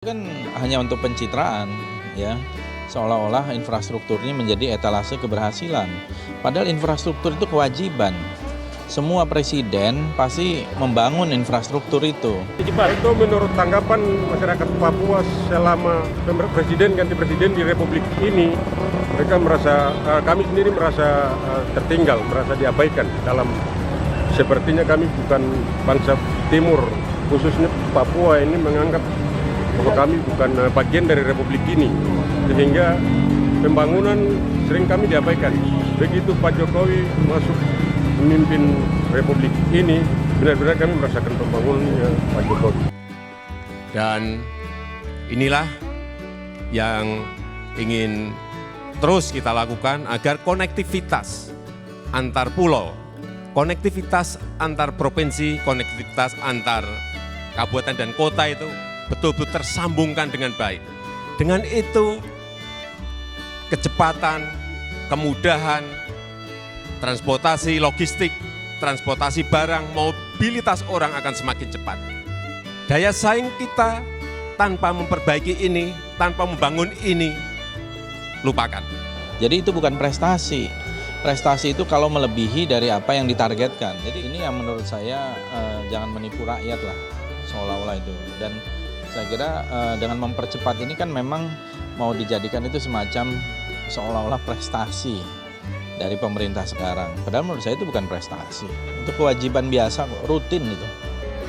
Kan hanya untuk pencitraan, ya. Seolah-olah infrastruktur ini menjadi etalase keberhasilan. Padahal infrastruktur itu kewajiban. Semua presiden pasti membangun infrastruktur itu. Itu menurut tanggapan masyarakat Papua selama presiden ganti presiden di Republik ini, mereka merasa, kami sendiri merasa tertinggal, merasa diabaikan dalam sepertinya kami bukan bangsa timur, khususnya Papua ini menganggap bahwa kami bukan bagian dari Republik ini, sehingga pembangunan sering kami diabaikan. Begitu Pak Jokowi masuk memimpin Republik ini, benar-benar kami merasakan pembangunannya Pak Jokowi. Dan inilah yang ingin terus kita lakukan agar konektivitas antar pulau, konektivitas antar provinsi, konektivitas antar kabupaten dan kota itu betul-betul tersambungkan dengan baik. Dengan itu, kecepatan, kemudahan, transportasi logistik, transportasi barang, mobilitas orang akan semakin cepat. Daya saing kita tanpa memperbaiki ini, tanpa membangun ini, lupakan. Jadi itu bukan prestasi. Prestasi itu kalau melebihi dari apa yang ditargetkan. Jadi ini yang menurut saya jangan menipu rakyat lah, seolah-olah itu. Dan saya kira dengan mempercepat ini kan memang mau dijadikan itu semacam seolah-olah prestasi dari pemerintah sekarang. Padahal menurut saya itu bukan prestasi, itu kewajiban biasa, rutin itu.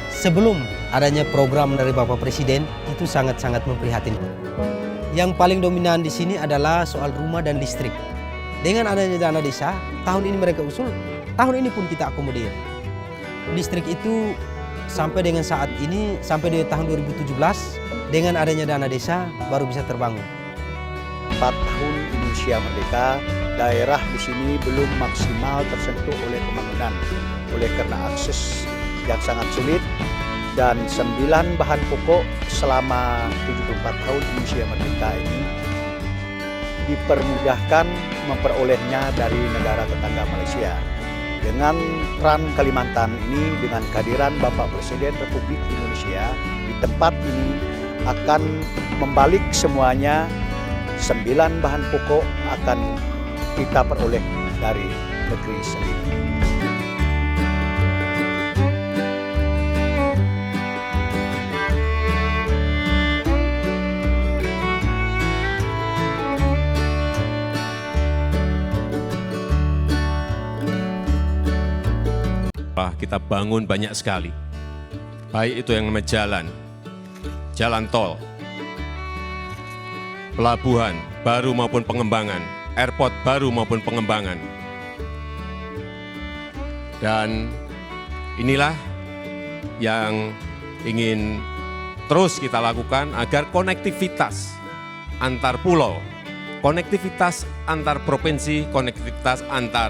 Sebelum adanya program dari Bapak Presiden, itu sangat-sangat memprihatinkan. Yang paling dominan di sini adalah soal rumah dan listrik. Dengan adanya dana desa, tahun ini mereka usul, tahun ini pun kita akomodir. Listrik itu sampai dengan saat ini, sampai di tahun 2017, dengan adanya dana desa baru bisa terbangun. 4 tahun Indonesia merdeka, daerah di sini belum maksimal tersentuh oleh pembangunan. Oleh karena akses yang sangat sulit dan 9 bahan pokok selama 74 tahun Indonesia merdeka ini dipermudahkan memperolehnya dari negara tetangga Malaysia. Dengan peran Kalimantan ini, dengan kehadiran Bapak Presiden Republik Indonesia di tempat ini akan membalik semuanya. 9 bahan pokok akan kita peroleh dari negeri sendiri. Kita bangun banyak sekali, baik itu yang namanya jalan tol, pelabuhan baru maupun pengembangan, airport baru maupun pengembangan. Dan inilah yang ingin terus kita lakukan agar konektivitas antar pulau, konektivitas antar provinsi, konektivitas antar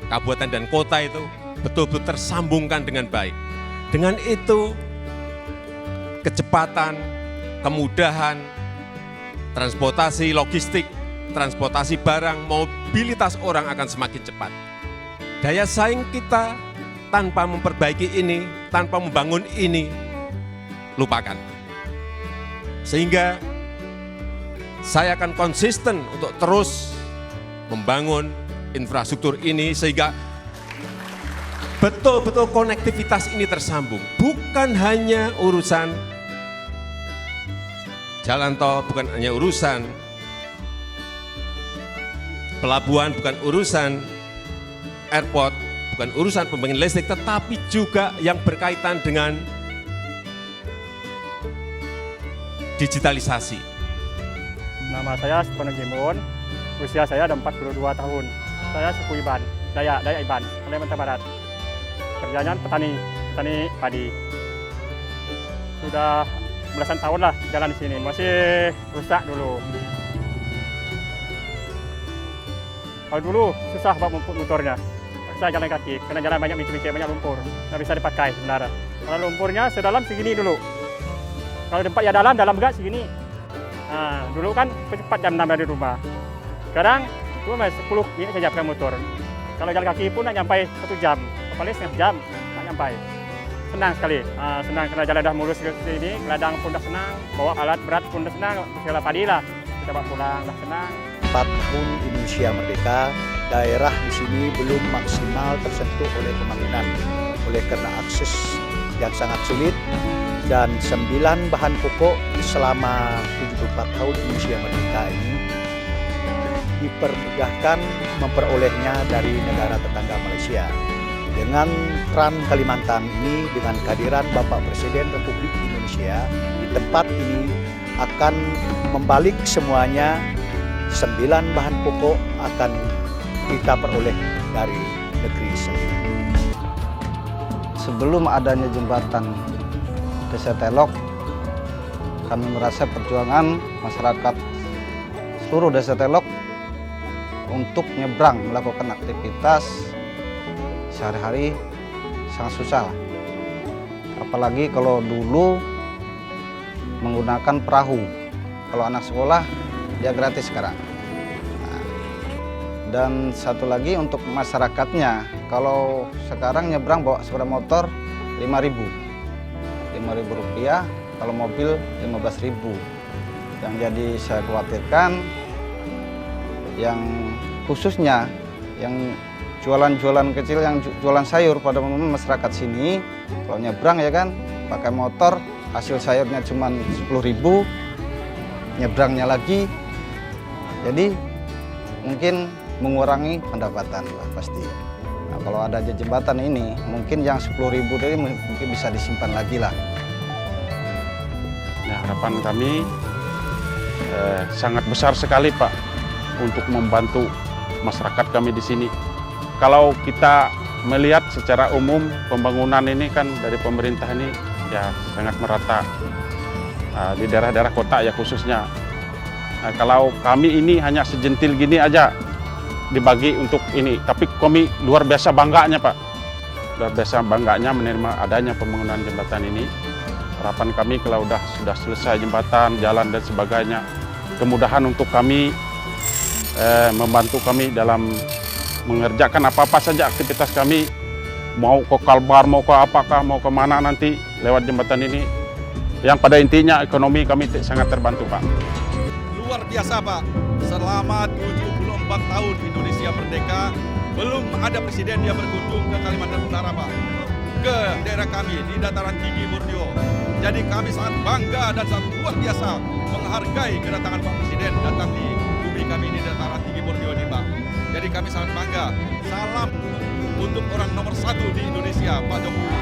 kabupaten dan kota itu betul-betul tersambungkan dengan baik. Dengan itu, kecepatan, kemudahan, transportasi logistik, transportasi barang, mobilitas orang akan semakin cepat. Daya saing kita tanpa memperbaiki ini, tanpa membangun ini, lupakan. Sehingga saya akan konsisten untuk terus membangun infrastruktur ini sehingga betul-betul konektivitas ini tersambung. Bukan hanya urusan jalan tol, bukan hanya urusan pelabuhan, bukan urusan airport, bukan urusan pembangkit listrik, tetapi juga yang berkaitan dengan digitalisasi. Nama saya Supono Gimun, usia saya ada 42 tahun. Saya suku Iban, Dayak Iban, Kalimantan Barat. Kerjanya petani padi. Sudah belasan tahun lah jalan di sini, masih rusak dulu. Kalau dulu susah bawa motornya, saya jalan kaki, karena jalan banyak becek-becek, banyak lumpur, nggak bisa dipakai sebenarnya. Kalau lumpurnya sedalam segini dulu, kalau tempat ya dalam enggak segini. Nah, dulu kan cepat jam 6 dari rumah. Sekarang itu masih 10 menit saja pakai motor. Kalau jalan kaki pun nggak nyampe 1 jam. Paling setengah jam tak nyampai. senang sekali. Senang karena jalan dah mulus ke sini, ladang pun dah senang, bawa alat berat pun dah senang, segala padi lah. Kita bawa pulang dah senang. 4 tahun Indonesia merdeka, daerah di sini belum maksimal tersentuh oleh pembangunan. Oleh karena akses yang sangat sulit dan 9 bahan pokok selama 74 tahun Indonesia merdeka ini dipermudahkan memperolehnya dari negara tetangga Malaysia. Dengan Trans Kalimantan ini, dengan kehadiran Bapak Presiden Republik Indonesia di tempat ini akan membalik semuanya. 9 bahan pokok akan kita peroleh dari negeri sendiri. Sebelum adanya jembatan Desa Telok, kami merasa perjuangan masyarakat seluruh Desa Telok untuk nyebrang melakukan aktivitas sehari-hari sangat susah. Apalagi kalau dulu menggunakan perahu. Kalau anak sekolah dia gratis sekarang. Nah, dan satu lagi untuk masyarakatnya, kalau sekarang nyebrang bawa sepeda motor 5.000 rupiah, kalau mobil 15.000. Yang jadi saya khawatirkan, yang khususnya yang jualan-jualan kecil, yang jualan sayur pada umumnya masyarakat sini, kalau nyebrang ya kan, pakai motor, hasil sayurnya cuma 10.000, nyebrangnya lagi, jadi mungkin mengurangi pendapatan lah pasti. Nah, kalau ada jembatan ini, mungkin yang 10.000 tadi mungkin bisa disimpan lagi lah. Nah, harapan kami sangat besar sekali Pak untuk membantu masyarakat kami di sini. Kalau kita melihat secara umum pembangunan ini kan dari pemerintah ini ya sangat merata di daerah-daerah kota ya khususnya. Nah, kalau kami ini hanya sejentil gini aja dibagi untuk ini, tapi kami luar biasa bangganya Pak. Luar biasa bangganya menerima adanya pembangunan jembatan ini. Harapan kami kalau sudah selesai jembatan, jalan dan sebagainya, kemudahan untuk kami membantu kami dalam mengerjakan apa-apa saja aktivitas kami, mau ke Kalbar, mau ke apakah, mau ke mana nanti lewat jembatan ini. Yang pada intinya ekonomi kami sangat terbantu Pak. Luar biasa Pak, selama 74 tahun Indonesia merdeka, belum ada presiden yang berkunjung ke Kalimantan Utara Pak, ke daerah kami di dataran tinggi Borneo. Jadi kami sangat bangga dan sangat luar biasa menghargai kedatangan Pak Presiden datang di bumi kami di dataran tinggi Borneo ini Pak. Jadi kami sangat bangga. Salam untuk orang nomor 1 di Indonesia, Pak Jokowi.